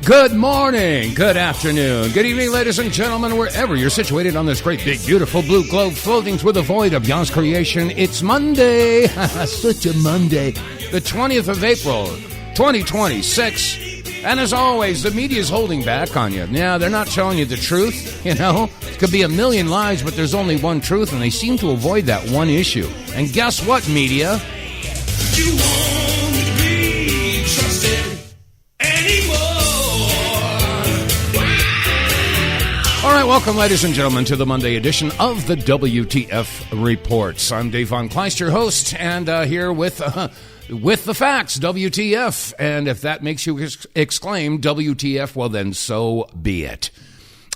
Good morning, good afternoon, good evening, ladies and gentlemen, wherever you're situated on this great, big, beautiful blue globe floating through the void of Yah's creation. It's Monday, such a Monday, the 20th of April, 2026. And as always, the media's holding back on you. Yeah, they're not telling you the truth, you know. It could be a million lies, but there's only one truth, and they seem to avoid that one issue. And guess what, media? You won't be trusted anymore. All right, welcome, ladies and gentlemen, to the Monday edition of the WTF Reports. I'm Dave vonKleist, your host, and here with the facts, WTF. And if that makes you exclaim WTF, well, then so be it.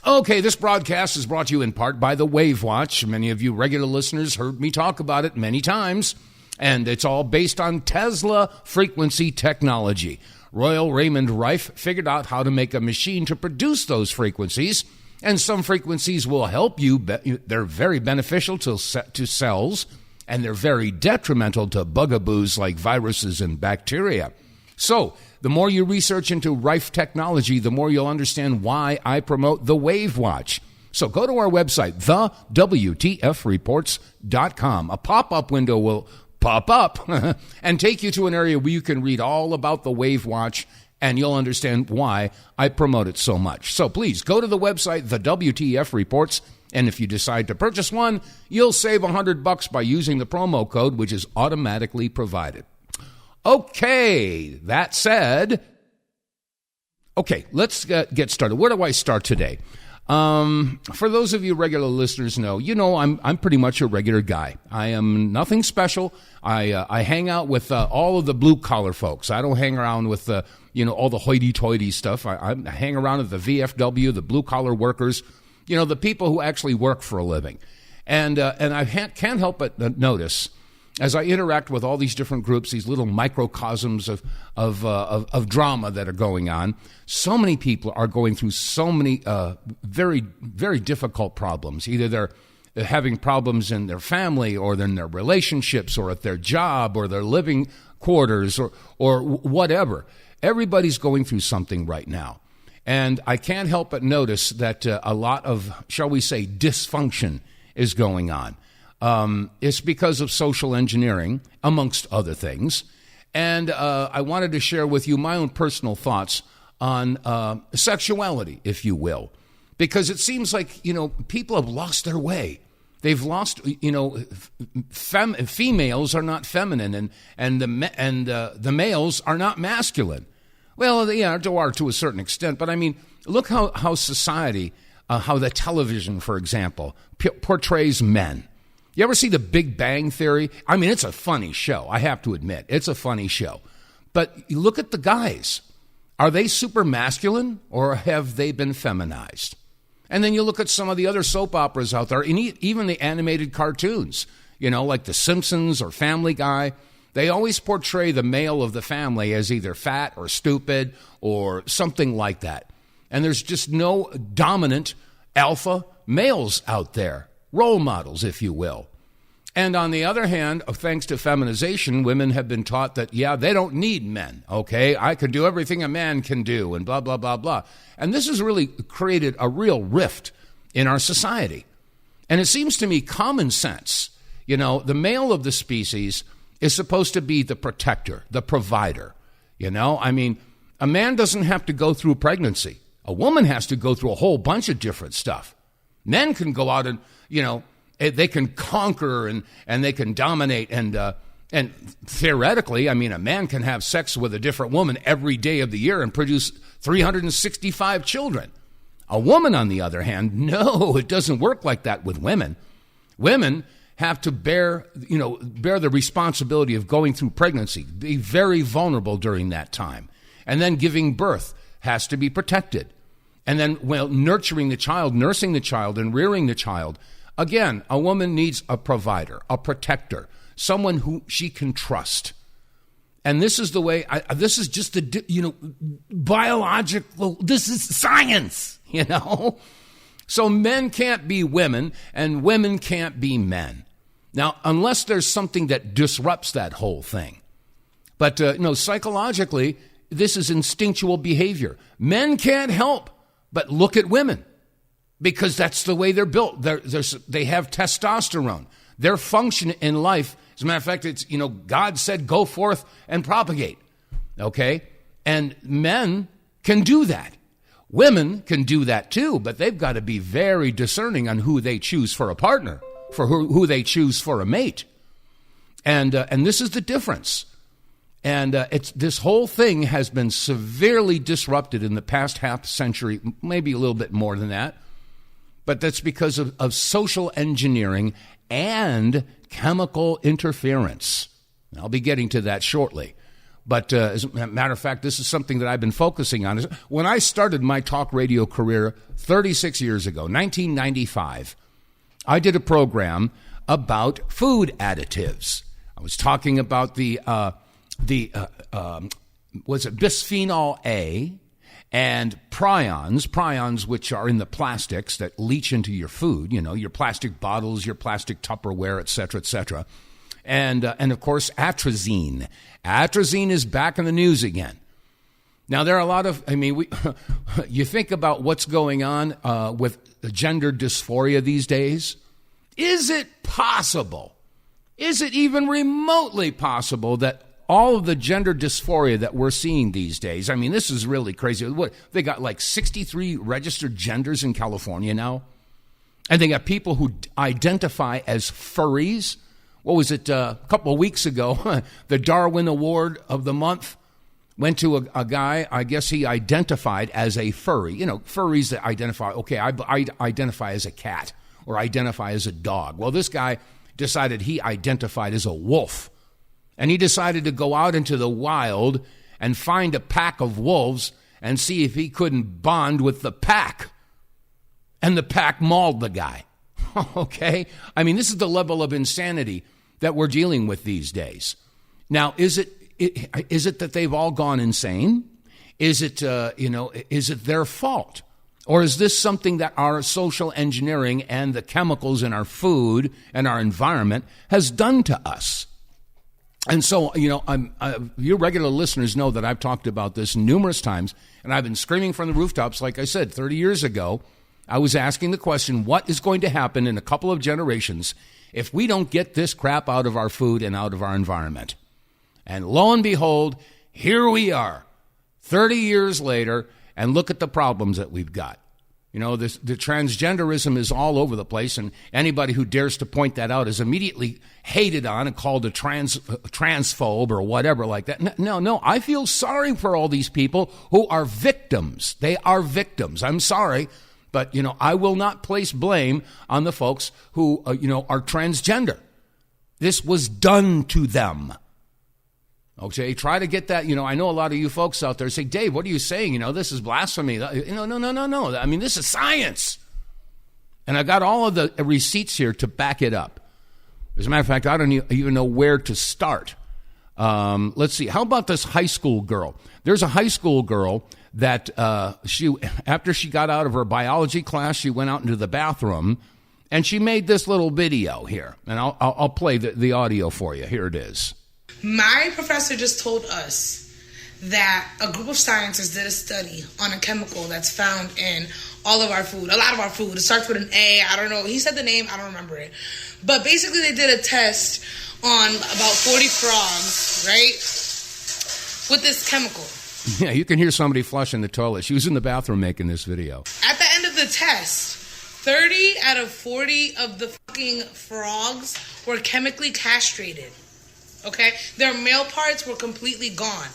Okay, this broadcast is brought to you in part by the Wave Watch. Many of you regular listeners heard me talk about it many times, and it's all based on Tesla frequency technology. Royal Raymond Rife figured out how to make a machine to produce those frequencies. And some frequencies will help you. They're very beneficial to cells, and they're very detrimental to bugaboos like viruses and bacteria. So the more you research into Rife technology, the more you'll understand why I promote the Wave Watch. So go to our website, TheWTFReports.com. A pop-up window will pop up and take you to an area where you can read all about the Wave Watch, and you'll understand why I promote it so much. So please go to the website, the WTF Reports, and if you decide to purchase one, you'll save $100 by using the promo code, which is automatically provided. Okay, that said, let's get started. Where do I start today? For those of you regular listeners I'm pretty much a regular guy. I am nothing special. I hang out with all of the blue-collar folks. I don't hang around with all the hoity-toity stuff. I hang around with the VFW, the blue-collar workers, the people who actually work for a living. And I can't help but notice, as I interact with all these different groups, these little microcosms of drama that are going on, so many people are going through so many very, very difficult problems. Either they're having problems in their family or in their relationships or at their job or their living quarters or whatever. Everybody's going through something right now. And I can't help but notice that a lot of, shall we say, dysfunction is going on. It's because of social engineering, amongst other things. And I wanted to share with you my own personal thoughts on sexuality, if you will. Because it seems like, people have lost their way. They've lost, females are not feminine and the males are not masculine. Well, they are to a certain extent. But I mean, look how society, how the television, for example, portrays men. You ever see The Big Bang Theory? I mean, it's a funny show. I have to admit, it's a funny show. But you look at the guys. Are they super masculine or have they been feminized? And then you look at some of the other soap operas out there, and even the animated cartoons, like The Simpsons or Family Guy. They always portray the male of the family as either fat or stupid or something like that. And there's just no dominant alpha males out there. Role models, if you will. And on the other hand, thanks to feminization, women have been taught that, they don't need men, okay? I can do everything a man can do, and blah, blah, blah, blah. And this has really created a real rift in our society. And it seems to me common sense, the male of the species is supposed to be the protector, the provider, I mean, a man doesn't have to go through pregnancy. A woman has to go through a whole bunch of different stuff. Men can go out and, they can conquer and they can dominate. And theoretically, I mean, a man can have sex with a different woman every day of the year and produce 365 children. A woman, on the other hand, no, it doesn't work like that with women. Women have to bear the responsibility of going through pregnancy, be very vulnerable during that time. And then giving birth has to be protected. And then, nurturing the child, nursing the child, and rearing the child. Again, a woman needs a provider, a protector, someone who she can trust. And this is the way, this is just biological, this is science, So men can't be women, and women can't be men. Now, unless there's something that disrupts that whole thing. But, psychologically, this is instinctual behavior. Men can't help but look at women because that's the way they're built. They have testosterone. Their function in life, as a matter of fact, it's, God said, go forth and propagate. Okay? And men can do that. Women can do that too, but they've got to be very discerning on who they choose for a partner, for who they choose for a mate. And this is the difference. And this whole thing has been severely disrupted in the past half century, maybe a little bit more than that. But that's because of social engineering and chemical interference. And I'll be getting to that shortly. But as a matter of fact, this is something that I've been focusing on. When I started my talk radio career 36 years ago, 1995, I did a program about food additives. I was talking about bisphenol A and prions, which are in the plastics that leach into your food, your plastic bottles, your plastic Tupperware, et cetera, and of course, atrazine. Atrazine is back in the news again. Now, there are a lot of, you think about what's going on with gender dysphoria these days. Is it possible? Is it even remotely possible that all of the gender dysphoria that we're seeing these days, this is really crazy. What, they got like 63 registered genders in California now? And they got people who identify as furries. What was it, a couple of weeks ago, the Darwin Award of the month went to a guy, I guess he identified as a furry. Furries that identify, okay, I identify as a cat or identify as a dog. Well, this guy decided he identified as a wolf. And he decided to go out into the wild and find a pack of wolves and see if he couldn't bond with the pack. And the pack mauled the guy. Okay? This is the level of insanity that we're dealing with these days. Now, is it that they've all gone insane? Is it their fault? Or is this something that our social engineering and the chemicals in our food and our environment has done to us? And so, your regular listeners know that I've talked about this numerous times, and I've been screaming from the rooftops, like I said, 30 years ago. I was asking the question, what is going to happen in a couple of generations if we don't get this crap out of our food and out of our environment? And lo and behold, here we are, 30 years later, and look at the problems that we've got. The transgenderism is all over the place, and anybody who dares to point that out is immediately hated on and called a transphobe or whatever like that. No, I feel sorry for all these people who are victims. They are victims. I'm sorry, but, I will not place blame on the folks who, are transgender. This was done to them. Okay, try to get that. I know a lot of you folks out there say, Dave, what are you saying? This is blasphemy. No. This is science. And I got all of the receipts here to back it up. As a matter of fact, I don't even know where to start. Let's see. How about this high school girl? There's a high school girl that after she got out of her biology class, she went out into the bathroom and she made this little video here. And I'll play the audio for you. Here it is. My professor just told us that a group of scientists did a study on a chemical that's found in all of our food, a lot of our food. It starts with an A. I don't know. He said the name. I don't remember it. But basically they did a test on about 40 frogs, right, with this chemical. Yeah, you can hear somebody flushing the toilet. She was in the bathroom making this video. At the end of the test, 30 out of 40 of the fucking frogs were chemically castrated. Okay? Their male parts were completely gone.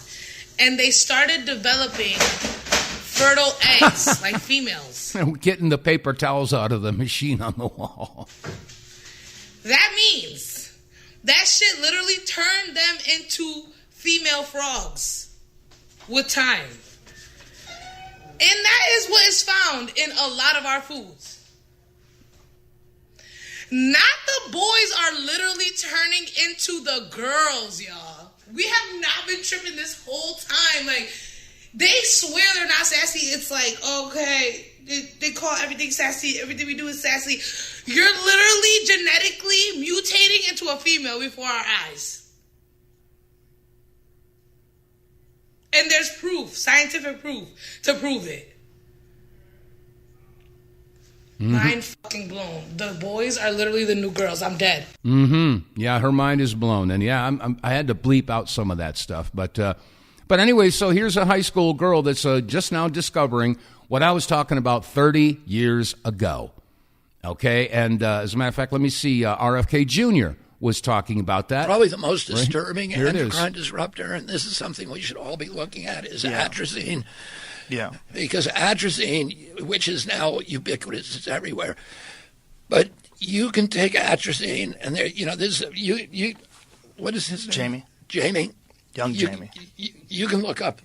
And they started developing fertile eggs like females. Getting the paper towels out of the machine on the wall. That means that shit literally turned them into female frogs with time. And that is what is found in a lot of our foods. Not the boys are literally turning into the girls, y'all. We have not been tripping this whole time. Like, they swear they're not sassy. It's like, okay, they call everything sassy. Everything we do is sassy. You're literally genetically mutating into a female before our eyes. And there's proof, scientific proof, to prove it. Mind fucking blown. The boys are literally the new girls. I'm dead. Yeah, her mind is blown. And yeah, I had to bleep out some of that stuff. But anyway, so here's a high school girl that's just now discovering what I was talking about 30 years ago. Okay, and as a matter of fact, let me see, RFK Jr. was talking about that. Probably the most disturbing endocrine disruptor, and this is something we should all be looking at, is atrazine. Yeah. Because atrazine, which is now ubiquitous, it's everywhere. But you can take atrazine, and there, this you. What is his name? Jamie. Jamie. You can look up.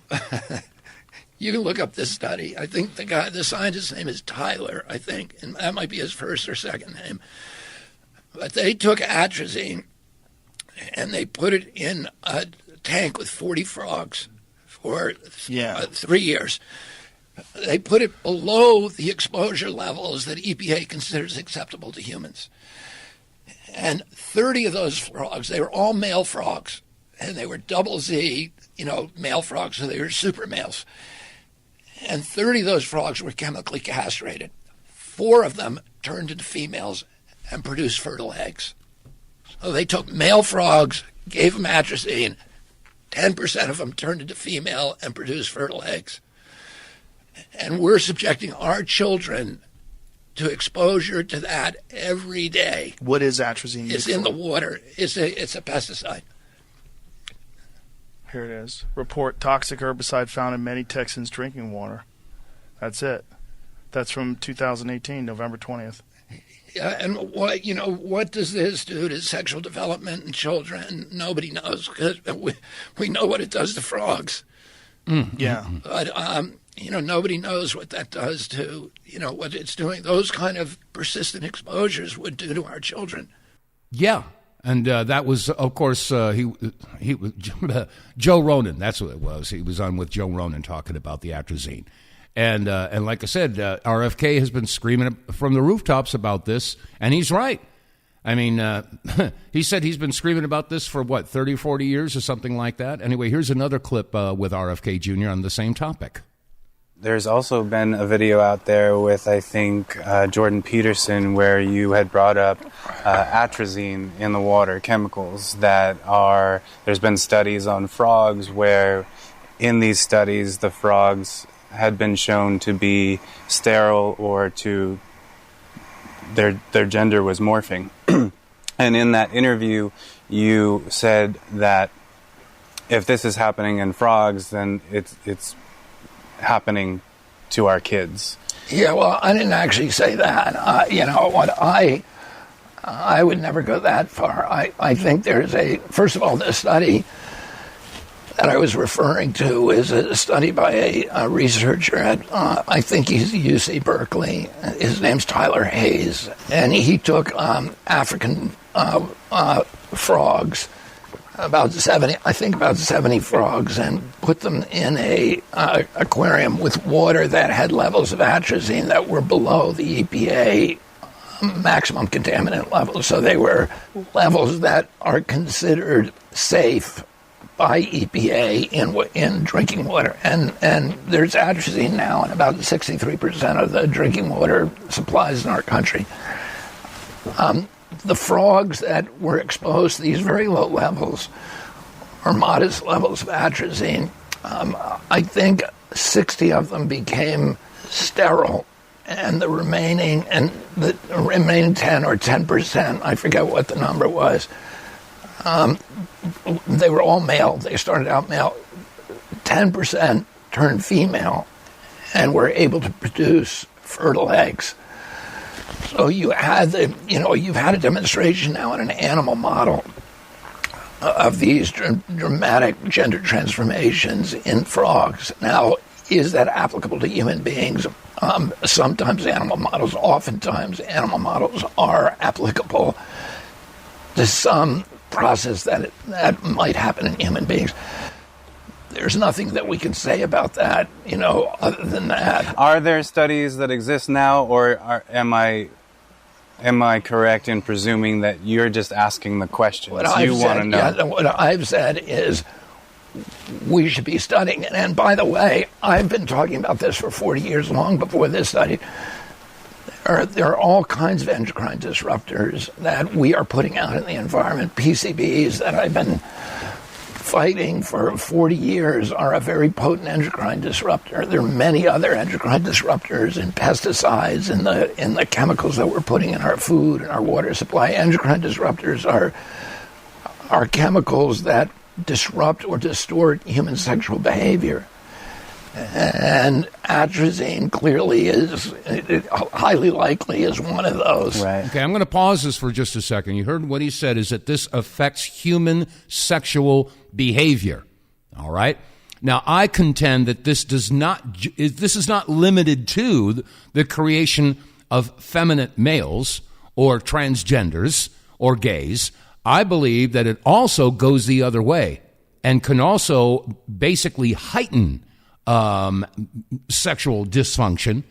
You can look up this study. I think the scientist's name is Tyler. I think, and that might be his first or second name. But they took atrazine, and they put it in a tank with 40 frogs for 3 years. They put it below the exposure levels that EPA considers acceptable to humans. And 30 of those frogs, they were all male frogs, and they were double Z, male frogs, so they were super males. And 30 of those frogs were chemically castrated. 4 of them turned into females and produced fertile eggs. So they took male frogs, gave them atrazine, 10% of them turned into female and produced fertile eggs. And we're subjecting our children to exposure to that every day. What is atrazine? It's in the water. It's a pesticide. Here it is. Report toxic herbicide found in many Texans' drinking water. That's it. That's from 2018, November 20th. Yeah, and what does this do to sexual development in children? Nobody knows, because we know what it does to frogs. Yeah. But, nobody knows what that does to, what it's doing. Those kind of persistent exposures would do to our children. Yeah. And that was, of course, he was Joe Ronan. That's what it was. He was on with Joe Ronan talking about the atrazine. And like I said, RFK has been screaming from the rooftops about this, and he's right. I mean, he said he's been screaming about this for, 30, 40 years or something like that? Anyway, here's another clip with RFK Jr. on the same topic. There's also been a video out there with, I think, Jordan Peterson, where you had brought up atrazine in the water, chemicals that are, there's been studies on frogs where in these studies the frogs had been shown to be sterile or to, their gender was morphing. And in that interview, you said that if this is happening in frogs, then it's happening to our kids. Yeah, well, I didn't actually say that. I would never go that far. I think there's first of all, the study that I was referring to is a study by a researcher at, I think he's UC Berkeley. His name's Tyler Hayes. And he took African frogs, about 70 frogs, and put them in a aquarium with water that had levels of atrazine that were below the EPA maximum contaminant levels. So they were levels that are considered safe by EPA in drinking water. And there's atrazine now in about 63% of the drinking water supplies in our country. The frogs that were exposed to these very low levels or modest levels of atrazine, I think 60 of them became sterile, and the remaining 10 or 10%, I forget what the number was, they were all male. They started out male. 10% turned female and were able to produce fertile eggs. So you've had a demonstration now in an animal model of these dramatic gender transformations in frogs. Now, is that applicable to human beings? Sometimes oftentimes animal models are applicable to some process that might happen in human beings. There's nothing that we can say about that, other than that. Are there studies that exist now, or am I correct in presuming that you're just asking the questions? What I've said is, we should be studying it. And by the way, I've been talking about this for 40 years, long before this study. There are all kinds of endocrine disruptors that we are putting out in the environment. PCBs that I've been fighting for 40 years are a very potent endocrine disruptor. There are many other endocrine disruptors in pesticides, in the chemicals that we're putting in our food and our water supply. Endocrine disruptors are chemicals that disrupt or distort human sexual behavior. And atrazine clearly is highly likely is one of those. Right. Okay, I'm going to pause this for just a second. You heard what he said is that this affects human sexual behavior. All right? Now, I contend that this is not limited to the creation of feminine males or transgenders or gays. I believe that it also goes the other way and can also basically heighten sexual dysfunction,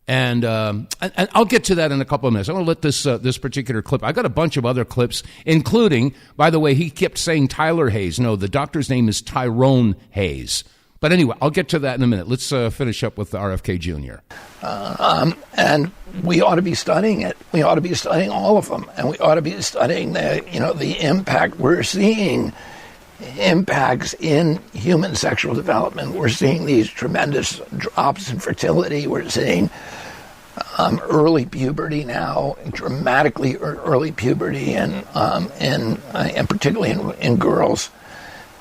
and I'll get to that in a couple of minutes. I'm going to let this particular clip. I got a bunch of other clips, including, by the way, he kept saying Tyler Hayes. No, the doctor's name is Tyrone Hayes. But anyway, I'll get to that in a minute. Let's finish up with RFK Jr. And we ought to be studying it. We ought to be studying all of them, and we ought to be studying the impact we're seeing. Impacts in human sexual development. We're seeing these tremendous drops in fertility. We're seeing early puberty now, dramatically early puberty, and particularly in girls.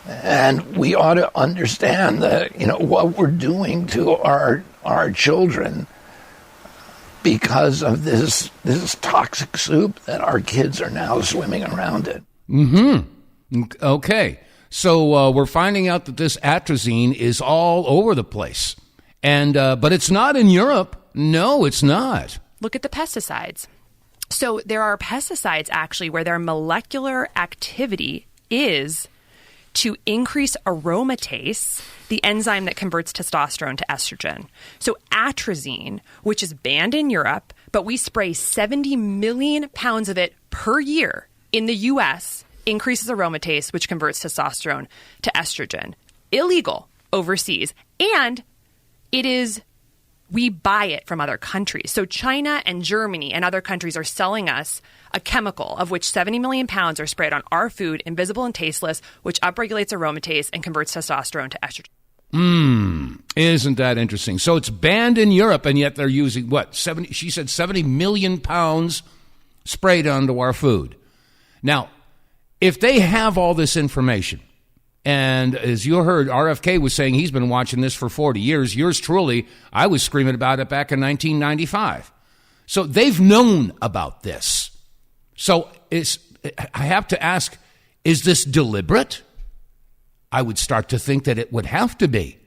And we ought to understand that what we're doing to our children because of this toxic soup that our kids are now swimming around in. Mm-hmm. Okay. So we're finding out that this atrazine is all over the place. And but it's not in Europe. No, it's not. Look at the pesticides. So there are pesticides actually where their molecular activity is to increase aromatase, the enzyme that converts testosterone to estrogen. So atrazine, which is banned in Europe, but we spray 70 million pounds of it per year in the U.S., increases aromatase, which converts testosterone to estrogen. Illegal overseas. And we buy it from other countries. So China and Germany and other countries are selling us a chemical of which 70 million pounds are sprayed on our food, invisible and tasteless, which upregulates aromatase and converts testosterone to estrogen. Isn't that interesting? So it's banned in Europe, and yet they're using, 70 million pounds sprayed onto our food. Now, if they have all this information, and as you heard, RFK was saying he's been watching this for 40 years. Yours truly, I was screaming about it back in 1995. So they've known about this. So I have to ask, is this deliberate? I would start to think that it would have to be.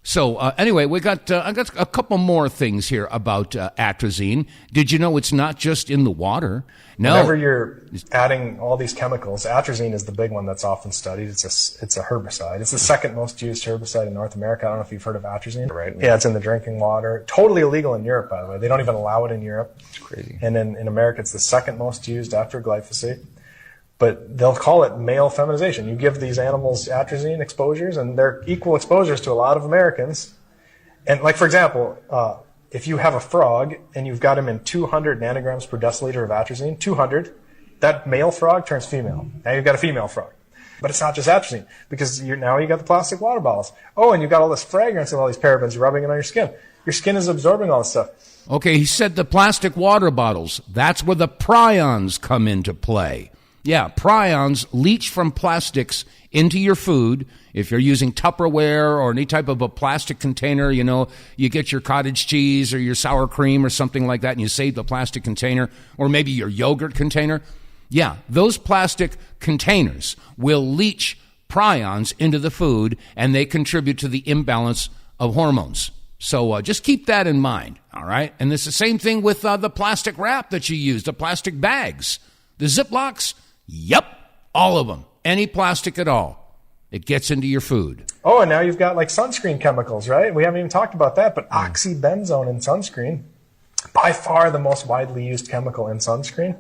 So anyway, I got a couple more things here about atrazine. Did you know it's not just in the water? No. Whenever you're adding all these chemicals, atrazine is the big one that's often studied. It's a herbicide. It's the second most used herbicide in North America. I don't know if you've heard of atrazine. Right. Yeah, it's in the drinking water. Totally illegal in Europe, by the way. They don't even allow it in Europe. It's crazy. And in America, it's the second most used after glyphosate. But they'll call it male feminization. You give these animals atrazine exposures, and they're equal exposures to a lot of Americans. And like, for example, if you have a frog and you've got him in 200 nanograms per deciliter of atrazine, 200, that male frog turns female. Now you've got a female frog. But it's not just atrazine, because now you got the plastic water bottles. Oh, and you've got all this fragrance and all these parabens. You're rubbing it on your skin. Your skin is absorbing all this stuff. Okay, he said the plastic water bottles. That's where the prions come into play. Yeah, prions leach from plastics into your food. If you're using Tupperware or any type of a plastic container, you get your cottage cheese or your sour cream or something like that, and you save the plastic container, or maybe your yogurt container. Yeah, those plastic containers will leach prions into the food, and they contribute to the imbalance of hormones. So just keep that in mind, all right? And it's the same thing with the plastic wrap that you use, the plastic bags, the Ziplocs. Yep, all of them. Any plastic at all. It gets into your food. Oh, and now you've got like sunscreen chemicals, right? We haven't even talked about that, but oxybenzone in sunscreen, by far the most widely used chemical in sunscreen.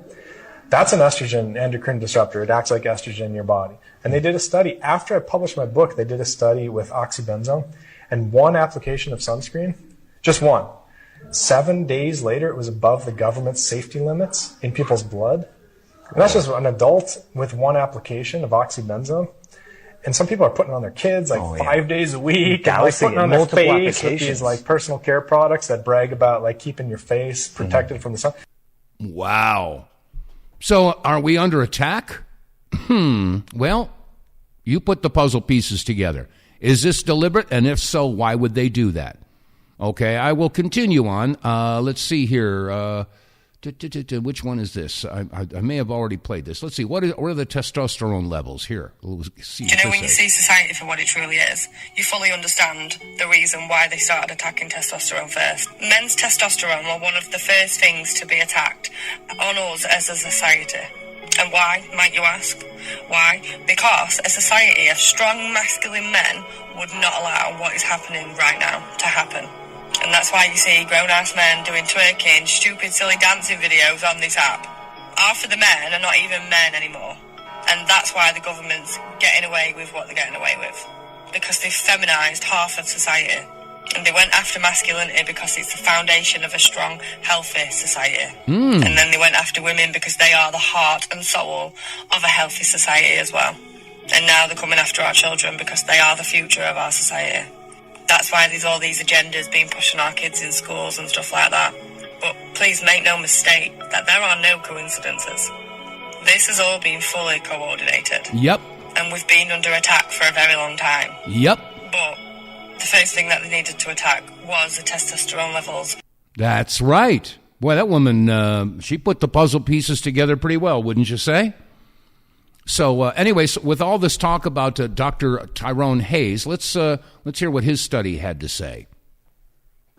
That's an estrogen endocrine disruptor. It acts like estrogen in your body. And they did a study, after I published my book, they did a study with oxybenzone, and one application of sunscreen, just one. 7 days later, it was above the government's safety limits in people's blood. And that's just an adult with one application of oxybenzone. And some people are putting it on their kids 5 days a week, and putting it on their face with these personal care products that brag about keeping your face protected from the sun. Wow. So are we under attack? Well, you put the puzzle pieces together. Is this deliberate? And if so, why would they do that? Okay, I will continue on. Let's see here. Which one is this? I may have already played this. Let's see. What are the testosterone levels here? We'll see. When you see society for what it truly is, you fully understand the reason why they started attacking testosterone first. Men's testosterone were one of the first things to be attacked on us as a society. And why, might you ask? Why? Because a society of strong masculine men would not allow what is happening right now to happen. And that's why you see grown-ass men doing twerking, stupid, silly dancing videos on this app. Half of the men are not even men anymore. And that's why the government's getting away with what they're getting away with. Because they've feminized half of society. And they went after masculinity because it's the foundation of a strong, healthy society. And then they went after women because they are the heart and soul of a healthy society as well. And now they're coming after our children because they are the future of our society. That's why there's all these agendas being pushed on our kids in schools and stuff like that. But please make no mistake that there are no coincidences. This has all been fully coordinated. Yep. And we've been under attack for a very long time. Yep. But the first thing that they needed to attack was the testosterone levels. That's right. Boy, that woman, she put the puzzle pieces together pretty well, wouldn't you say? So anyways, with all this talk about Dr. Tyrone Hayes, let's hear what his study had to say.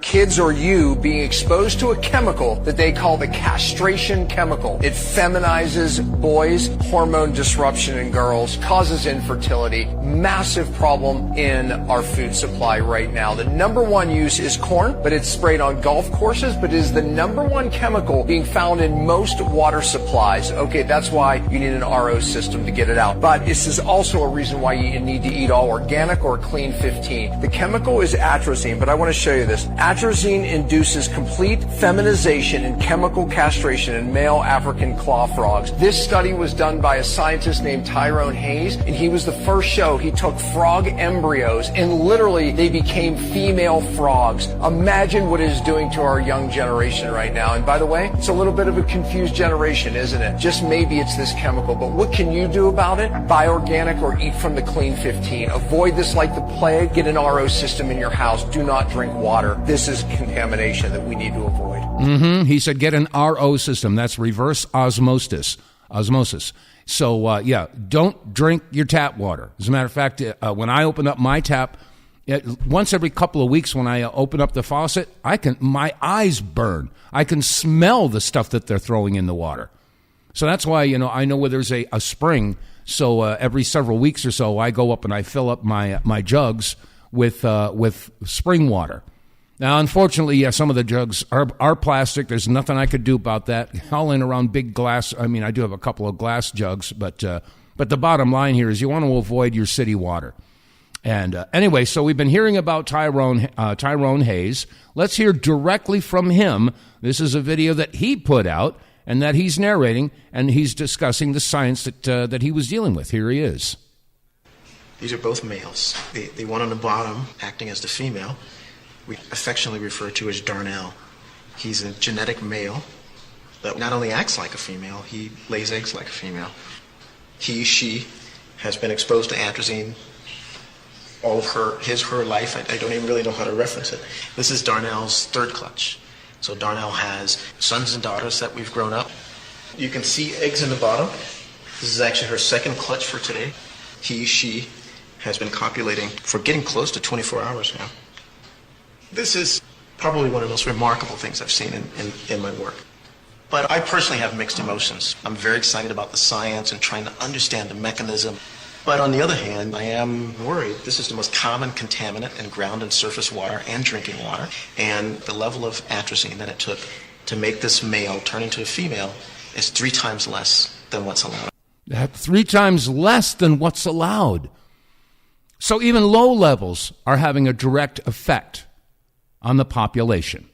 Kids or you being exposed to a chemical that they call the castration chemical. It feminizes boys, hormone disruption in girls, causes infertility. Massive problem in our food supply right now. The number one use is corn, but it's sprayed on golf courses, but it is the number one chemical being found in most water supplies. Okay, that's why you need an RO system to get it out. But this is also a reason why you need to eat all organic or clean 15. The chemical is atrazine, but I want to show you this. Atrazine induces complete feminization and chemical castration in male African claw frogs. This study was done by a scientist named Tyrone Hayes, and he was the first show. He took frog embryos, and literally they became female frogs. Imagine what it is doing to our young generation right now. And by the way, it's a little bit of a confused generation, isn't it? Just maybe it's this chemical, but what can you do about it? Buy organic or eat from the clean 15. Avoid this like the plague. Get an RO system in your house. Do not drink water. This is contamination that we need to avoid. He said get an RO system. That's reverse osmosis. So, don't drink your tap water. As a matter of fact, when I open up my tap, once every couple of weeks when I open up the faucet, my eyes burn. I can smell the stuff that they're throwing in the water. So that's why, I know where there's a spring. So every several weeks or so, I go up and I fill up my jugs with spring water. Now, unfortunately, some of the jugs are plastic. There's nothing I could do about that. Hauling around big glass. I mean, I do have a couple of glass jugs, but the bottom line here is you want to avoid your city water. And anyway, so we've been hearing about Tyrone Hayes. Let's hear directly from him. This is a video that he put out and that he's narrating, and he's discussing the science that he was dealing with. Here he is. These are both males. The one on the bottom, acting as the female, we affectionately refer to as Darnell. He's a genetic male that not only acts like a female, he lays eggs like a female. She has been exposed to atrazine all of her life. I don't even really know how to reference it. This is Darnell's third clutch. So Darnell has sons and daughters that we've grown up. You can see eggs in the bottom. This is actually her second clutch for today. She has been copulating for getting close to 24 hours now. This is probably one of the most remarkable things I've seen in my work. But I personally have mixed emotions. I'm very excited about the science and trying to understand the mechanism. But on the other hand, I am worried. This is the most common contaminant in ground and surface water and drinking water. And the level of atrazine that it took to make this male turn into a female is 3 times less than what's allowed. That's 3 times less than what's allowed. So even low levels are having a direct effect on the population.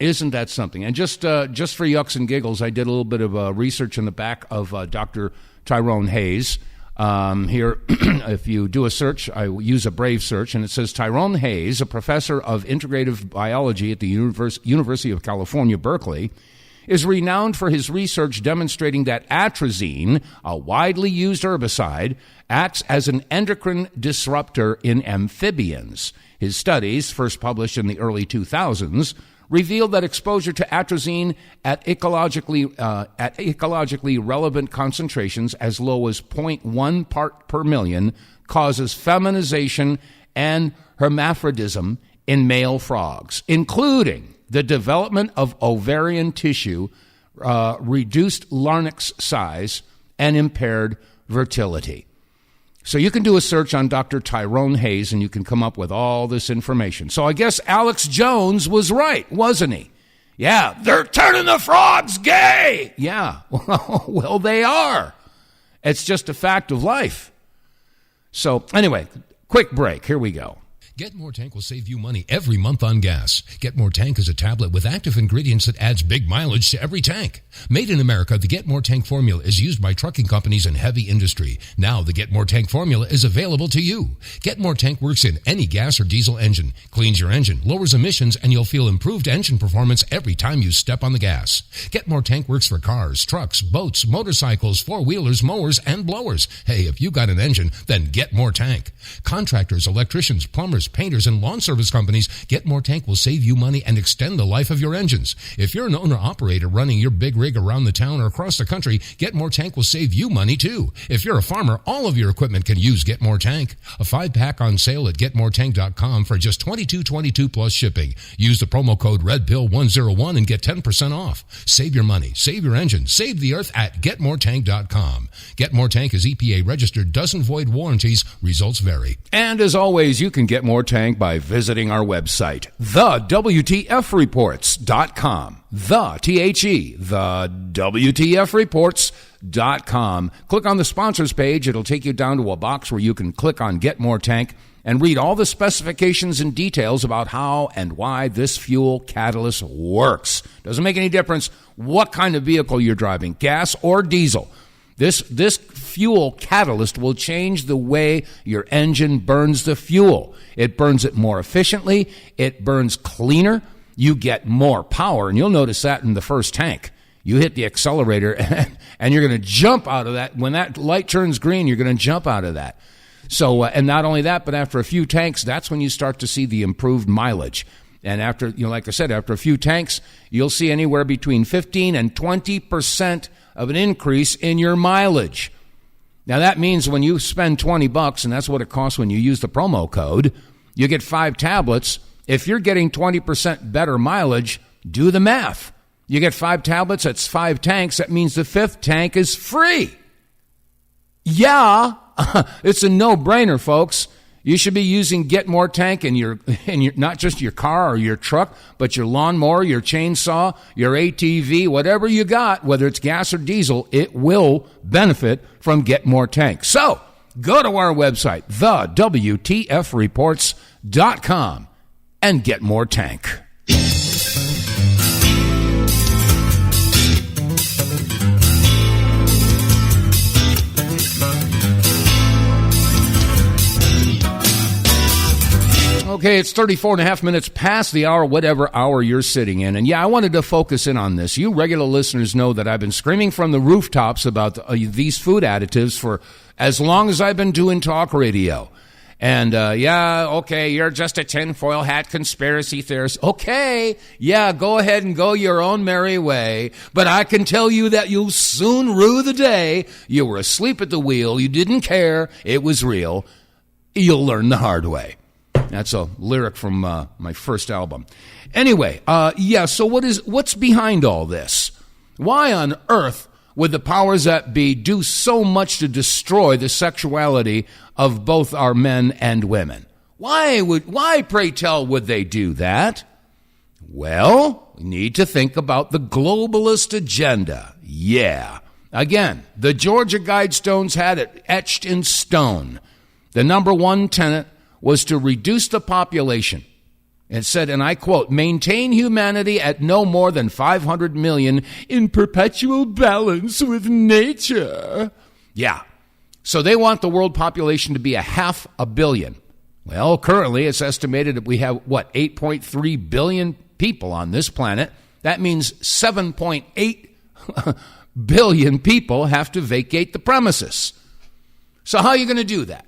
Isn't that something? And just for yucks and giggles, I did a little bit of research in the back of Dr. Tyrone Hayes. Here, if you do a search, I use a Brave search, and it says Tyrone Hayes, a professor of integrative biology at the University of California, Berkeley, is renowned for his research demonstrating that atrazine, a widely used herbicide, acts as an endocrine disruptor in amphibians. His studies, first published in the early 2000s, revealed that exposure to atrazine at ecologically relevant concentrations as low as 0.1 part per million causes feminization and hermaphrodism in male frogs, including the development of ovarian tissue, reduced larynx size, and impaired fertility. So you can do a search on Dr. Tyrone Hayes, and you can come up with all this information. So I guess Alex Jones was right, wasn't he? Yeah, they're turning the frogs gay. Yeah, well, they are. It's just a fact of life. So anyway, quick break. Here we go. Get More Tank will save you money every month on gas. Get More Tank is a tablet with active ingredients that adds big mileage to every tank. Made in America, the Get More Tank formula is used by trucking companies and heavy industry. Now the Get More Tank formula is available to you. Get More Tank works in any gas or diesel engine, cleans your engine, lowers emissions, and you'll feel improved engine performance every time you step on the gas. Get More Tank works for cars, trucks, boats, motorcycles, four-wheelers, mowers, and blowers. Hey, if you got an engine, then Get More Tank. Contractors, electricians, plumbers, painters, and lawn service companies, Get More Tank will save you money and extend the life of your engines. If you're an owner-operator running your big rig around the town or across the country, Get More Tank will save you money too. If you're a farmer, all of your equipment can use Get More Tank. A 5-pack on sale at GetMoreTank.com for just $22.22 plus shipping. Use the promo code REDPILL101 and get 10% off. Save your money, save your engine, save the earth at GetMoreTank.com. Get More Tank is EPA registered, doesn't void warranties, results vary. And as always, you can get more Tank by visiting our website, TheWTFReports.com. TheWTFReports.com. Click on the sponsors page. It'll take you down to a box where you can click on Get More Tank and read all the specifications and details about how and why this fuel catalyst works. Doesn't make any difference what kind of vehicle you're driving, gas or diesel. This fuel catalyst will change the way your engine burns the fuel. It burns it more efficiently. It burns cleaner. You get more power, and you'll notice that in the first tank. You hit the accelerator, and you're going to jump out of that. When that light turns green, you're going to jump out of that. So, and not only that, but after a few tanks, that's when you start to see the improved mileage. And after, like I said, after a few tanks, you'll see anywhere between 15 and 20% of an increase in your mileage. Now that means when you spend $20, and that's what it costs when you use the promo code, you get 5 tablets. If you're getting 20% better mileage, do the math. You get 5 tablets, that's 5 tanks. That means the 5th tank is free. Yeah, it's a no-brainer, folks. You should be using Get More Tank in your not just your car or your truck, but your lawnmower, your chainsaw, your ATV, whatever you got, whether it's gas or diesel, it will benefit from Get More Tank. So go to our website, TheWTFReports.com, and Get More Tank. Okay, it's 34 and a half minutes past the hour, whatever hour you're sitting in. And yeah, I wanted to focus in on this. You regular listeners know that I've been screaming from the rooftops about these food additives for as long as I've been doing talk radio. And yeah, okay, you're just a tinfoil hat conspiracy theorist. Okay, yeah, go ahead and go your own merry way. But I can tell you that you'll soon rue the day you were asleep at the wheel, you didn't care, it was real. You'll learn the hard way. That's a lyric from my first album. Anyway, yeah, so what's behind all this? Why on earth would the powers that be do so much to destroy the sexuality of both our men and women? Why, pray tell, would they do that? Well, we need to think about the globalist agenda. Yeah. Again, the Georgia Guidestones had it etched in stone. The number one tenet was to reduce the population. It said, and I quote, maintain humanity at no more than 500 million in perpetual balance with nature. Yeah. So they want the world population to be 500 million. Well, currently it's estimated that we have, 8.3 billion people on this planet. That means 7.8 billion people have to vacate the premises. So how are you going to do that?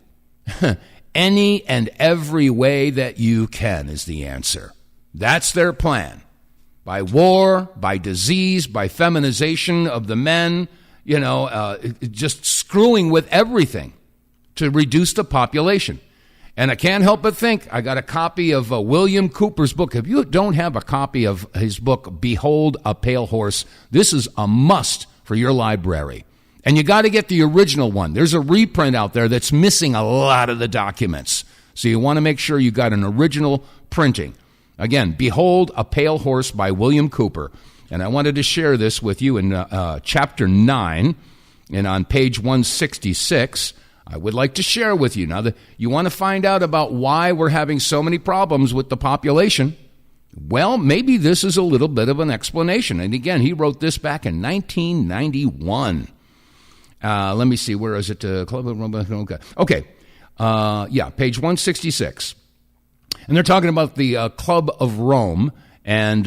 Any and every way that you can is the answer. That's their plan. By war, by disease, by feminization of the men, just screwing with everything to reduce the population. And I can't help but think, I got a copy of William Cooper's book. If you don't have a copy of his book, Behold a Pale Horse, this is a must for your library. And you got to get the original one. There's a reprint out there that's missing a lot of the documents. So you want to make sure you got an original printing. Again, Behold a Pale Horse by William Cooper. And I wanted to share this with you in chapter 9 and on page 166. I would like to share with you. Now, you want to find out about why we're having so many problems with the population? Well, maybe this is a little bit of an explanation. And again, he wrote this back in 1991. Let me see, where is it? Okay. Page 166. And they're talking about the Club of Rome and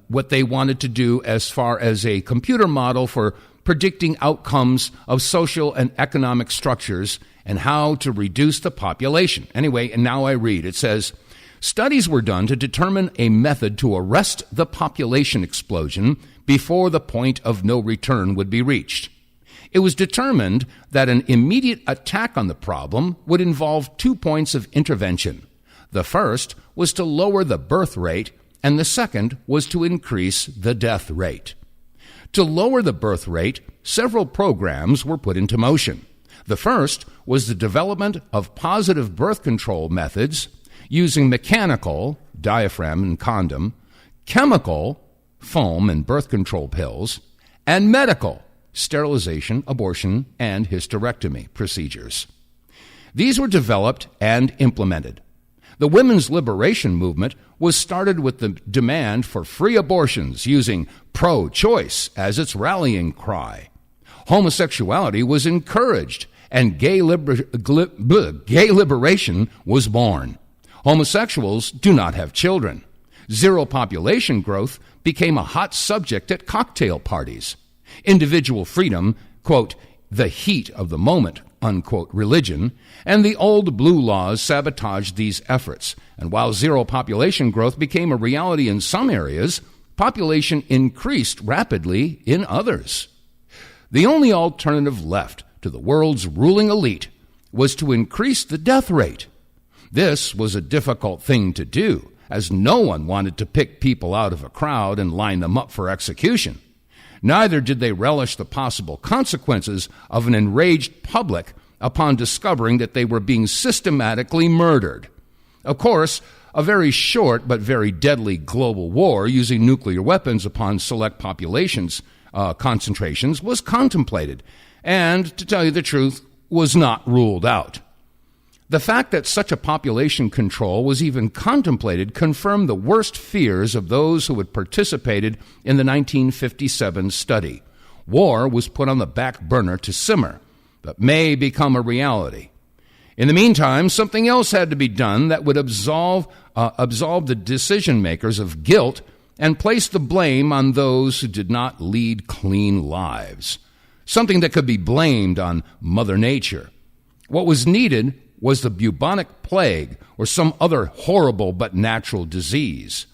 what they wanted to do as far as a computer model for predicting outcomes of social and economic structures and how to reduce the population. Anyway, and now I read. It says, studies were done to determine a method to arrest the population explosion before the point of no return would be reached. It was determined that an immediate attack on the problem would involve 2 points of intervention. The first was to lower the birth rate, and the second was to increase the death rate. To lower the birth rate, several programs were put into motion. The first was the development of positive birth control methods using mechanical, diaphragm and condom, chemical, foam and birth control pills, and medical, sterilization, abortion, and hysterectomy procedures. These were developed and implemented. The women's liberation movement was started with the demand for free abortions using pro-choice as its rallying cry. Homosexuality was encouraged, and gay liberation was born. Homosexuals do not have children. Zero population growth became a hot subject at cocktail parties. Individual freedom, quote, the heat of the moment, unquote, religion, and the old blue laws sabotaged these efforts. And while zero population growth became a reality in some areas, population increased rapidly in others. The only alternative left to the world's ruling elite was to increase the death rate. This was a difficult thing to do, as no one wanted to pick people out of a crowd and line them up for execution. Neither did they relish the possible consequences of an enraged public upon discovering that they were being systematically murdered. Of course, a very short but very deadly global war using nuclear weapons upon select populations concentrations was contemplated, and, to tell you the truth, was not ruled out. The fact that such a population control was even contemplated confirmed the worst fears of those who had participated in the 1957 study. War was put on the back burner to simmer, but may become a reality. In the meantime, something else had to be done that would absolve the decision-makers of guilt and place the blame on those who did not lead clean lives. Something that could be blamed on Mother Nature. What was needed was the bubonic plague or some other horrible but natural disease.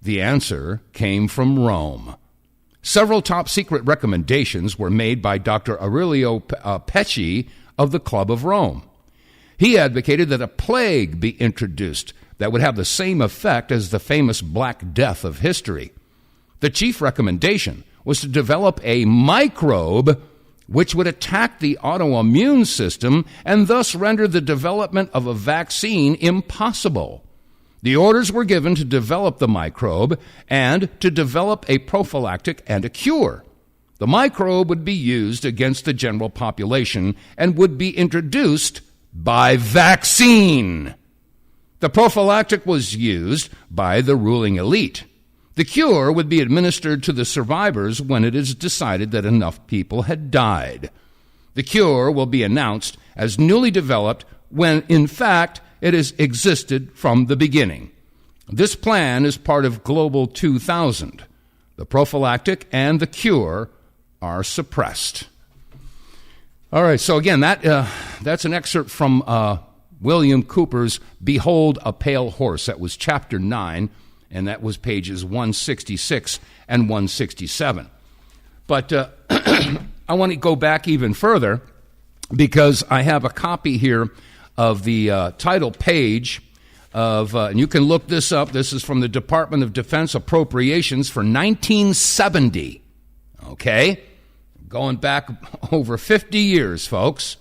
The answer came from Rome. Several top-secret recommendations were made by Dr. Aurelio Pecci of the Club of Rome. He advocated that a plague be introduced that would have the same effect as the famous Black Death of history. The chief recommendation was to develop a microbe which would attack the autoimmune system and thus render the development of a vaccine impossible. The orders were given to develop the microbe and to develop a prophylactic and a cure. The microbe would be used against the general population and would be introduced by vaccine. The prophylactic was used by the ruling elite. The cure would be administered to the survivors when it is decided that enough people had died. The cure will be announced as newly developed when, in fact, it has existed from the beginning. This plan is part of Global 2000. The prophylactic and the cure are suppressed. All right, so again, that's an excerpt from William Cooper's Behold a Pale Horse. That was Chapter 9, and that was pages 166 and 167. But I want to go back even further because I have a copy here of the title page of, and you can look this up. This is from the Department of Defense Appropriations for 1970. Okay? Going back over 50 years, folks.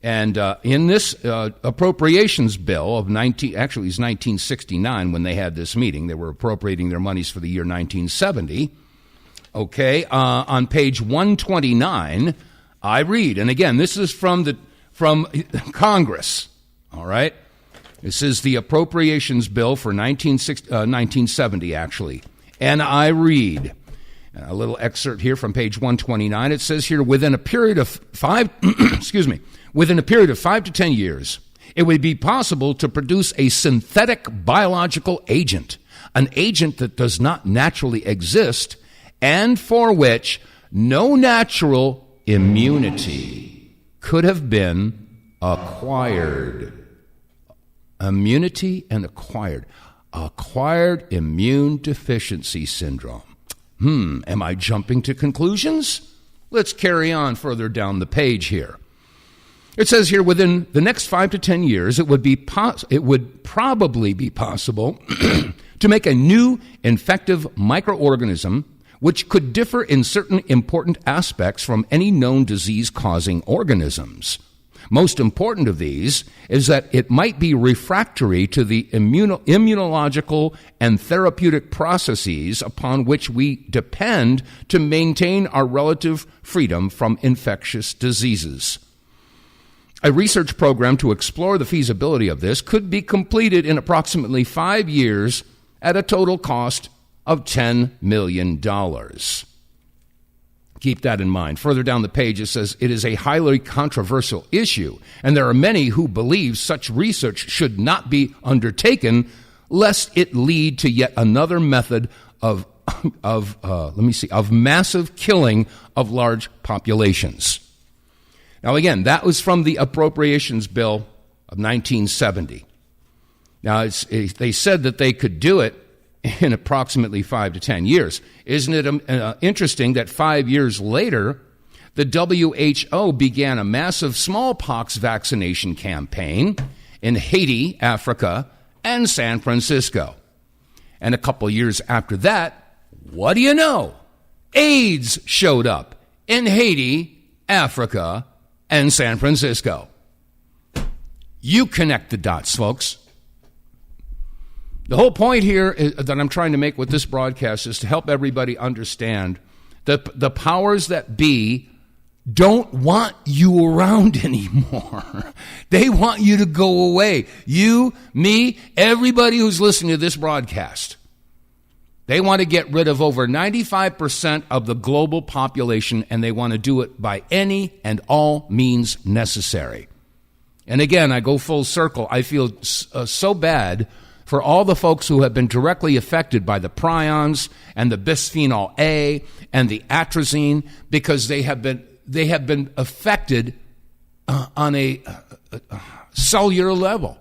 And in this appropriations bill of actually it was 1969 when they had this meeting. They were appropriating their monies for the year 1970. Okay, on page 129, I read, and again, this is from Congress, all right? This is the appropriations bill for 1970, actually. And I read a little excerpt here from page 129. It says here, within a period of 5 to 10 years, it would be possible to produce a synthetic biological agent, an agent that does not naturally exist and for which no natural immunity could have been acquired. Immunity and acquired. Acquired immune deficiency syndrome. Am I jumping to conclusions? Let's carry on further down the page here. It says here, within the next 5 to 10 years, it would probably be possible to make a new infective microorganism which could differ in certain important aspects from any known disease-causing organisms. Most important of these is that it might be refractory to the immunological and therapeutic processes upon which we depend to maintain our relative freedom from infectious diseases. A research program to explore the feasibility of this could be completed in approximately 5 years at a total cost of $10 million. Keep that in mind. Further down the page, it says it is a highly controversial issue, and there are many who believe such research should not be undertaken, lest it lead to yet another method of massive killing of large populations. Now, again, that was from the Appropriations Bill of 1970. Now, they said that they could do it in approximately 5 to 10 years. Isn't it interesting that 5 years later, the WHO began a massive smallpox vaccination campaign in Haiti, Africa, and San Francisco. And a couple years after that, what do you know? AIDS showed up in Haiti, Africa, and San Francisco. You connect the dots, folks. The whole point here that I'm trying to make with this broadcast is to help everybody understand that the powers that be don't want you around anymore. They want you to go away. You, me, everybody who's listening to this broadcast. They want to get rid of over 95% of the global population, and they want to do it by any and all means necessary. And again, I go full circle. I feel so bad for all the folks who have been directly affected by the prions and the bisphenol A and the atrazine, because they have been affected on a cellular level.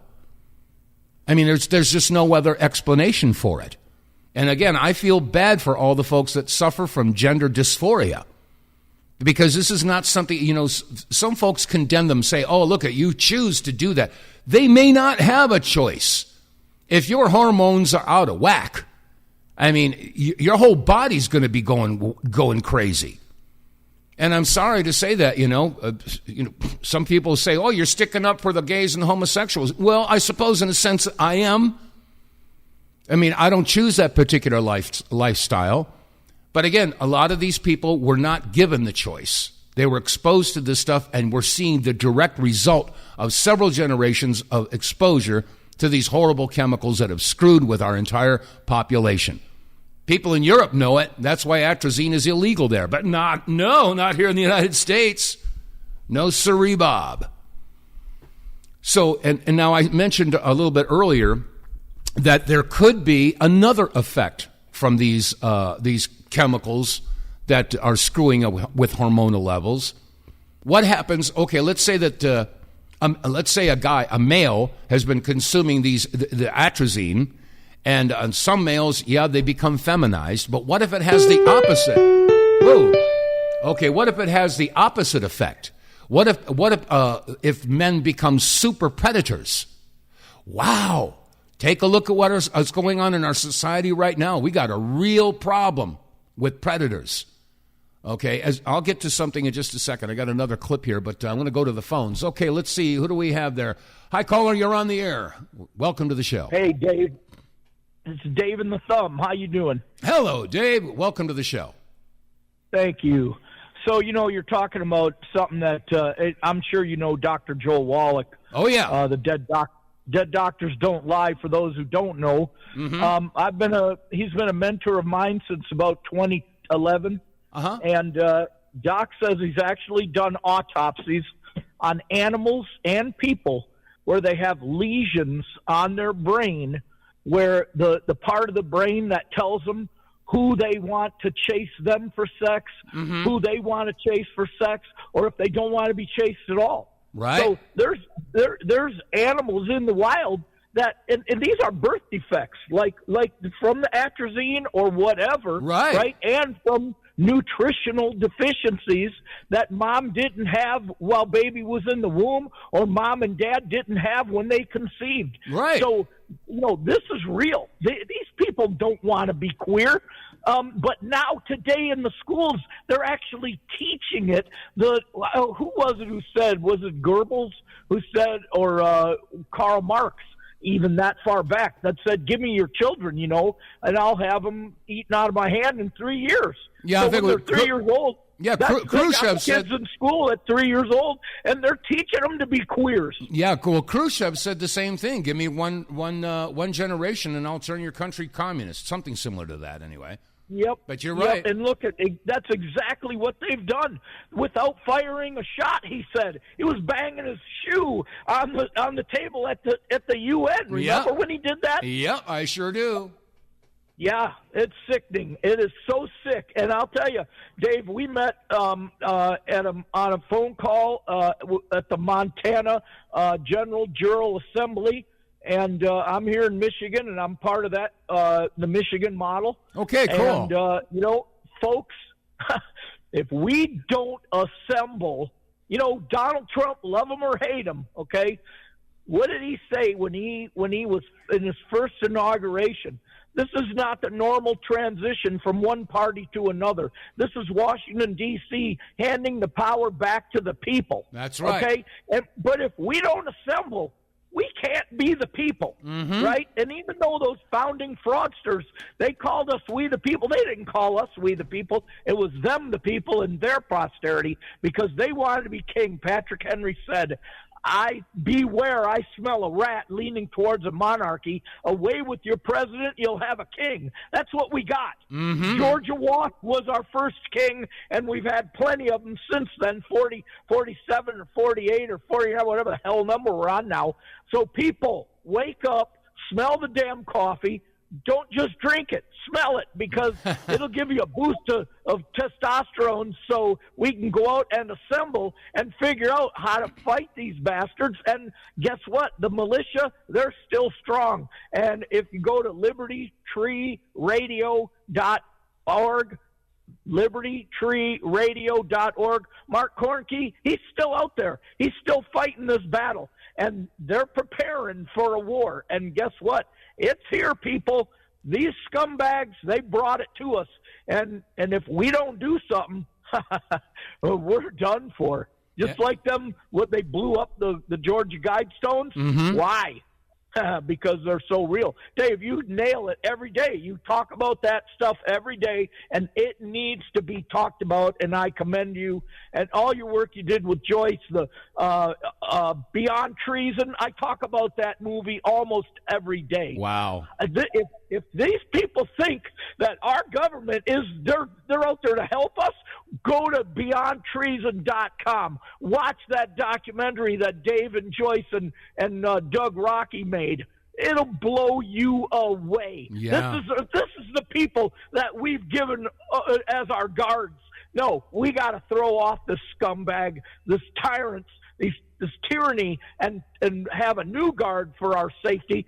I mean, there's just no other explanation for it. And again, I feel bad for all the folks that suffer from gender dysphoria, because this is not something, some folks condemn them, say, oh, look, you choose to do that. They may not have a choice. If your hormones are out of whack, I mean, your whole body's going to be going crazy. And I'm sorry to say that, some people say, oh, you're sticking up for the gays and the homosexuals. Well, I suppose in a sense I am. I mean, I don't choose that particular lifestyle. But again, a lot of these people were not given the choice. They were exposed to this stuff, and we're seeing the direct result of several generations of exposure to these horrible chemicals that have screwed with our entire population. People in Europe know it. That's why atrazine is illegal there. But not here in the United States. No siree, Bob. So, and now I mentioned a little bit earlier that there could be another effect from these chemicals that are screwing up with hormonal levels. What happens? Okay, let's say that a male has been consuming the atrazine, and some males, they become feminized. But what if it has the opposite? Whoa. Okay, what if it has the opposite effect? What if men become super predators? Wow. Take a look at what's going on in our society right now. We got a real problem with predators. Okay, I'll get to something in just a second. I got another clip here, but I'm going to go to the phones. Okay, let's see. Who do we have there? Hi, caller. You're on the air. Welcome to the show. Hey, Dave. It's Dave and the Thumb. How you doing? Hello, Dave. Welcome to the show. Thank you. So, you're talking about something that I'm sure you know Dr. Joel Wallach. Oh, yeah. The Dead Doctors Don't Lie, for those who don't know. Mm-hmm. He's been a mentor of mine since about 2011. Uh-huh. And Doc says he's actually done autopsies on animals and people where they have lesions on their brain, where the part of the brain that tells them who they want to chase them for sex, mm-hmm. who they want to chase for sex, or if they don't want to be chased at all. Right. So there's animals in the wild that, and these are birth defects, like from the atrazine or whatever, right? And from nutritional deficiencies that mom didn't have while baby was in the womb, or mom and dad didn't have when they conceived. Right. So, this is real. These people don't want to be queer. But now today in the schools, they're actually teaching it. Who was it who said, was it Goebbels who said, or Karl Marx, even that far back, that said, give me your children, and I'll have them eaten out of my hand in 3 years. Yeah, so I think when they're 3 years old. Yeah, Khrushchev said kids in school at 3 years old, and they're teaching them to be queers. Yeah, well, Khrushchev said the same thing. Give me one generation, and I'll turn your country communist. Something similar to that, anyway. Yep. But you're right. And look, that's exactly what they've done. Without firing a shot, he said. He was banging his shoe on the table at the UN. Remember when he did that? Yeah, I sure do. Yeah, it's sickening. It is so sick. And I'll tell you, Dave, we met on a phone call at the Montana General Jural Assembly. And I'm here in Michigan, and I'm part of that, the Michigan model. Okay, cool. And, folks, if we don't assemble, Donald Trump, love him or hate him, okay? What did he say when he was in his first inauguration? This is not the normal transition from one party to another. This is Washington, D.C., handing the power back to the people. That's right. Okay? But if we don't assemble, we can't be the people, mm-hmm. right? And even though those founding fraudsters, they called us we the people, they didn't call us we the people. It was them the people and their posterity, because they wanted to be king. Patrick Henry said, beware, I smell a rat leaning towards a monarchy. Away with your president, you'll have a king. That's what we got. Mm-hmm. Georgia Watt was our first king, and we've had plenty of them since then, 40, 47 or 48 or 49, whatever the hell number we're on now. So people, wake up, smell the damn coffee. Don't just drink it. Smell it, because it'll give you a boost of testosterone, so we can go out and assemble and figure out how to fight these bastards. And guess what? The militia, they're still strong. And if you go to LibertyTreeRadio.org, LibertyTreeRadio.org, Mark Kornke, he's still out there. He's still fighting this battle. And they're preparing for a war. And guess what? It's here, people. These scumbags, they brought it to us. And if we don't do something, we're done for. Just like them, what they blew up the Georgia Guidestones. Mm-hmm. Why? because they're so real. Dave, you nail it every day. You talk about that stuff every day, and it needs to be talked about, and I commend you and all your work you did with Joyce, the Beyond Treason. I talk about that movie almost every day. Wow. If these people think that our government they're out there to help us, go to BeyondTreason.com. Watch that documentary that Dave and Joyce and Doug Rocky made. It'll blow you away. Yeah. This is the people that we've given as our guards. No, we got to throw off this scumbag, this tyrants, this tyranny, and have a new guard for our safety.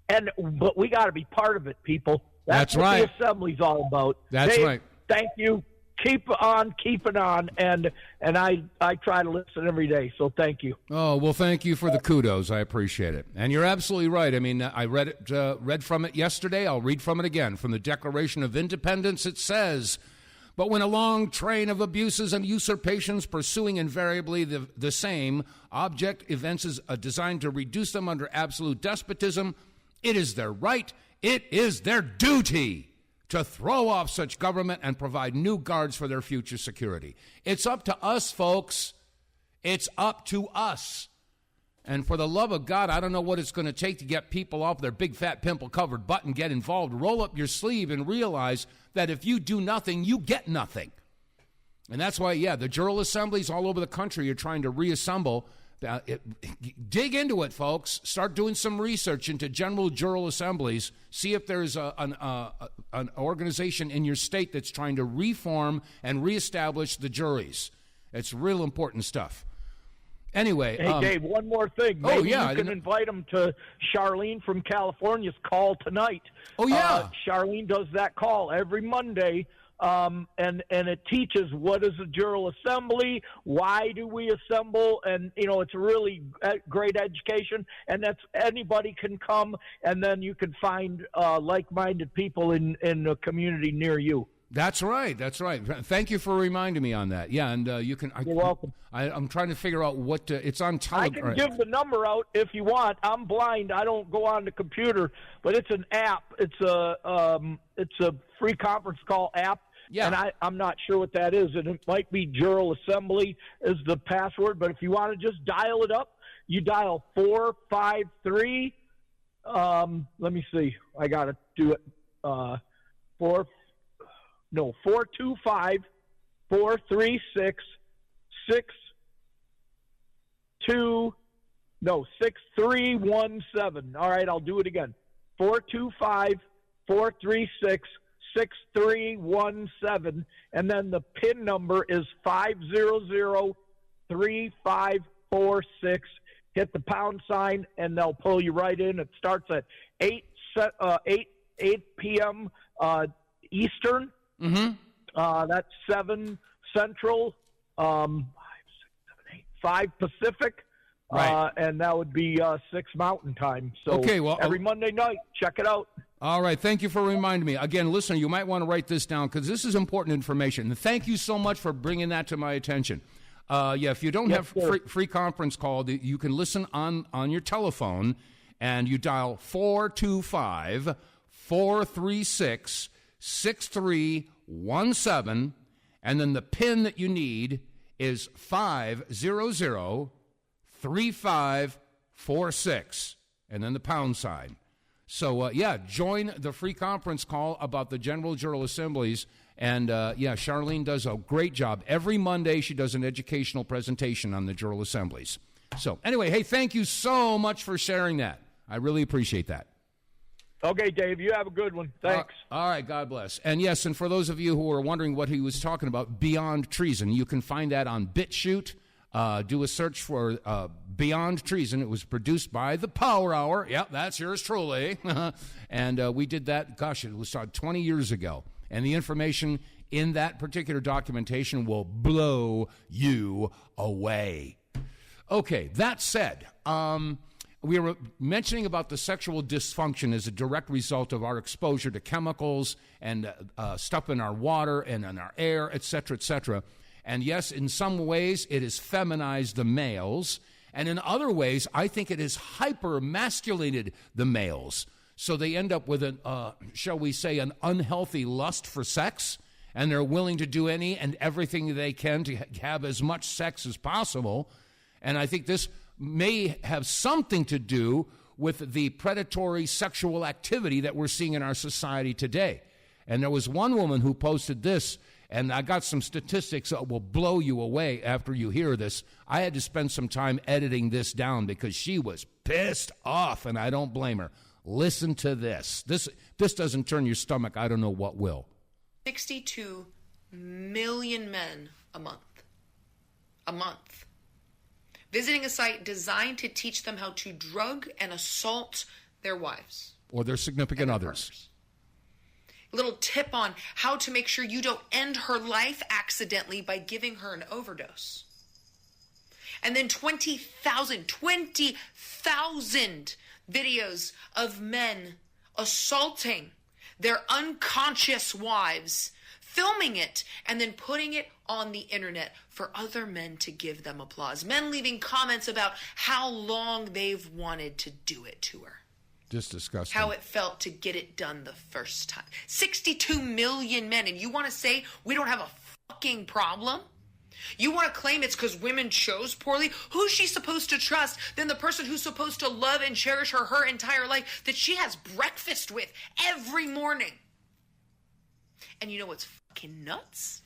But we got to be part of it, people. That's what right. The assembly's all about. That's Dave, right. Thank you. Keep on keeping on, and I try to listen every day. So thank you. Oh, well, thank you for the kudos. I appreciate it. And you're absolutely right. I mean, I read from it yesterday. I'll read from it again. From the Declaration of Independence, it says, "But when a long train of abuses and usurpations pursuing invariably the same object evinces a design to reduce them under absolute despotism, it is their right, it is their duty to throw off such government and provide new guards for their future security." It's up to us, folks. It's up to us. And for the love of God, I don't know what it's going to take to get people off their big, fat, pimple-covered butt and get involved. Roll up your sleeve and realize that if you do nothing, you get nothing. And that's why, the Jural assemblies all over the country are trying to reassemble. Dig into it, folks. Start doing some research into general jural assemblies. See if there's an organization in your state that's trying to reform and reestablish the juries. It's real important stuff. Anyway. Hey, Dave, one more thing. Maybe you can invite them to Charlene from California's call tonight. Oh, yeah. Charlene does that call every Monday. And it teaches what is a jural assembly, why do we assemble, and it's a really great education. And that's anybody can come, and then you can find like-minded people in a community near you. That's right. That's right. Thank you for reminding me on that. Yeah, and you can. You're welcome. I'm trying to figure out what it's on Telegram. I can give the number out if you want. I'm blind. I don't go on the computer, but it's an app. It's a free conference call app. Yeah. And I'm not sure what that is, and it might be Jural Assembly is the password, but if you want to just dial it up, you dial 453. Let me see. I got to do it. 425 436 6317. All right, I'll do it again. 425 436 6317, and then the PIN number is 5003546. Hit the pound sign, and they'll pull you right in. It starts at 8 p.m. Eastern. Mm-hmm. That's 7 Central, 5 Pacific, right. And that would be 6 Mountain Time. So okay, well, every Monday night, check it out. All right, thank you for reminding me. Again, listener, you might want to write this down because this is important information. And thank you so much for bringing that to my attention. If you don't have free conference call, you can listen on your telephone, and you dial 425-436-6317, and then the PIN that you need is 5003546, and then the pound sign. So, join the free conference call about the General Jural Assemblies. And, Charlene does a great job. Every Monday, she does an educational presentation on the Jural Assemblies. So, anyway, hey, thank you so much for sharing that. I really appreciate that. Okay, Dave, you have a good one. Thanks. All right, God bless. And, yes, and for those of you who are wondering what he was talking about, Beyond Treason, you can find that on BitChute. Do a search for Beyond Treason. It was produced by the Power Hour. Yep, that's yours truly. And we did that, it was 20 years ago. And the information in that particular documentation will blow you away. Okay, that said, we were mentioning about the sexual dysfunction as a direct result of our exposure to chemicals and stuff in our water and in our air, et cetera, et cetera. And yes, in some ways, it has feminized the males. And in other ways, I think it has hyper-masculated the males. So they end up with shall we say, an unhealthy lust for sex, and they're willing to do any and everything they can to have as much sex as possible. And I think this may have something to do with the predatory sexual activity that we're seeing in our society today. And there was one woman who posted this, and I got some statistics that will blow you away after you hear this. I had to spend some time editing this down because she was pissed off, and I don't blame her. Listen to this. This doesn't turn your stomach. I don't know what will. 62 million men a month. A month. Visiting a site designed to teach them how to drug and assault their wives. Or their significant others. Little tip on how to make sure you don't end her life accidentally by giving her an overdose. And then 20,000 videos of men assaulting their unconscious wives, filming it, and then putting it on the internet for other men to give them applause. Men leaving comments about how long they've wanted to do it to her. Just disgusting. How it felt to get it done the first time. 62 million men, and you want to say we don't have a fucking problem? You want to claim it's because women chose poorly? Who's she supposed to trust than the person who's supposed to love and cherish her entire life that she has breakfast with every morning? And you know what's fucking nuts?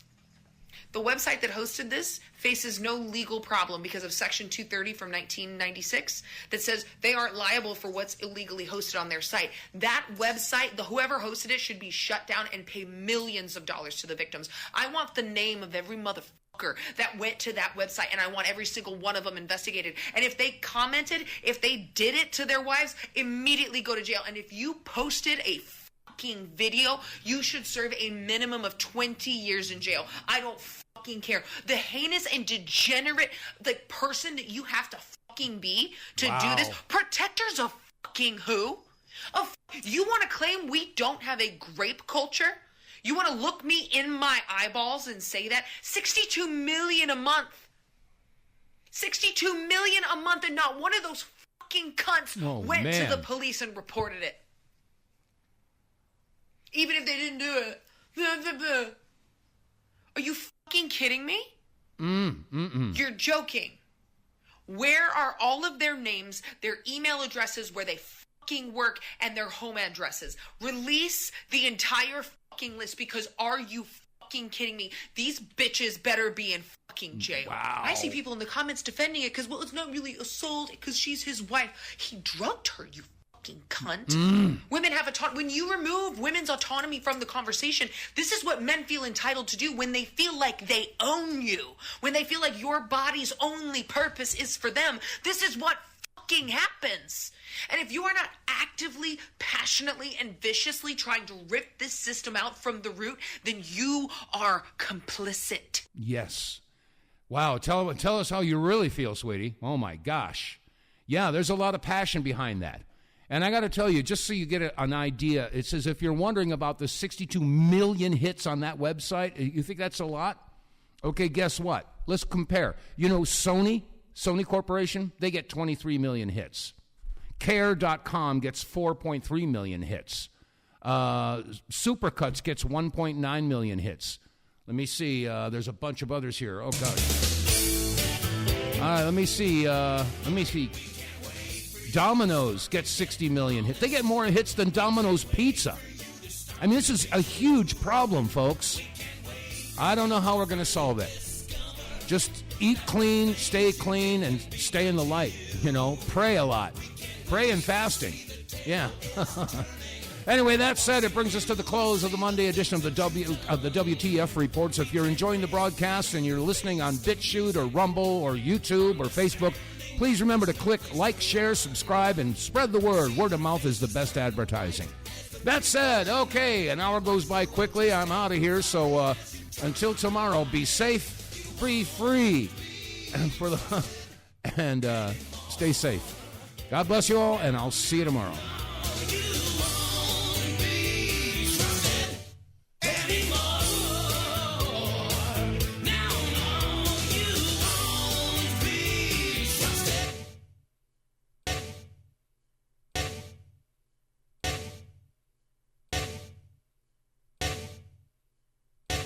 The website that hosted this faces no legal problem because of Section 230 from 1996 that says they aren't liable for what's illegally hosted on their site. That website, whoever hosted it, should be shut down and pay millions of dollars to the victims. I want the name of every motherfucker that went to that website, and I want every single one of them investigated. And if they commented, if they did it to their wives, immediately go to jail. And if you posted a fucking video, you should serve a minimum of 20 years in jail. I don't fucking care. The heinous and degenerate person that you have to fucking be to do this. Protectors of fucking who? You want to claim we don't have a grape culture? You want to look me in my eyeballs and say that? 62 million a month. 62 million a month, and not one of those fucking cunts went to the police and reported it. Even if they didn't do it. Are you fucking kidding me? You're joking. Where are all of their names, their email addresses, where they fucking work, and their home addresses? Release the entire fucking list, because are you fucking kidding me? These bitches better be in fucking jail. Wow. I see people in the comments defending it because, well, it's not really assault because she's his wife. He drugged her, you fucking cunt. Women have autonomy. When you remove women's autonomy from the conversation, this is what men feel entitled to do when they feel like they own you. When they feel like your body's only purpose is for them. This is what fucking happens. And if you are not actively, passionately, and viciously trying to rip this system out from the root, then you are complicit. Yes. Wow. Tell us how you really feel, sweetie. Oh, my gosh. Yeah, there's a lot of passion behind that. And I got to tell you, just so you get an idea, it says if you're wondering about the 62 million hits on that website, you think that's a lot? Okay, guess what? Let's compare. You know Sony Corporation, they get 23 million hits. Care.com gets 4.3 million hits. Supercuts gets 1.9 million hits. Let me see. There's a bunch of others here. Oh, God. All right, let me see. Domino's gets 60 million hits. They get more hits than Domino's Pizza. I mean, this is a huge problem, folks. I don't know how we're going to solve it. Just eat clean, and stay in the light. You know, pray a lot. Pray and fasting. Yeah. Anyway, that said, it brings us to the close of the Monday edition of the WTF Reports. If you're enjoying the broadcast and you're listening on BitChute or Rumble or YouTube or Facebook, please remember to click like, share, subscribe, and spread the word. Word of mouth is the best advertising. That said, okay, an hour goes by quickly. I'm out of here, so until tomorrow, be safe, be free, and stay safe. God bless you all, and I'll see you tomorrow.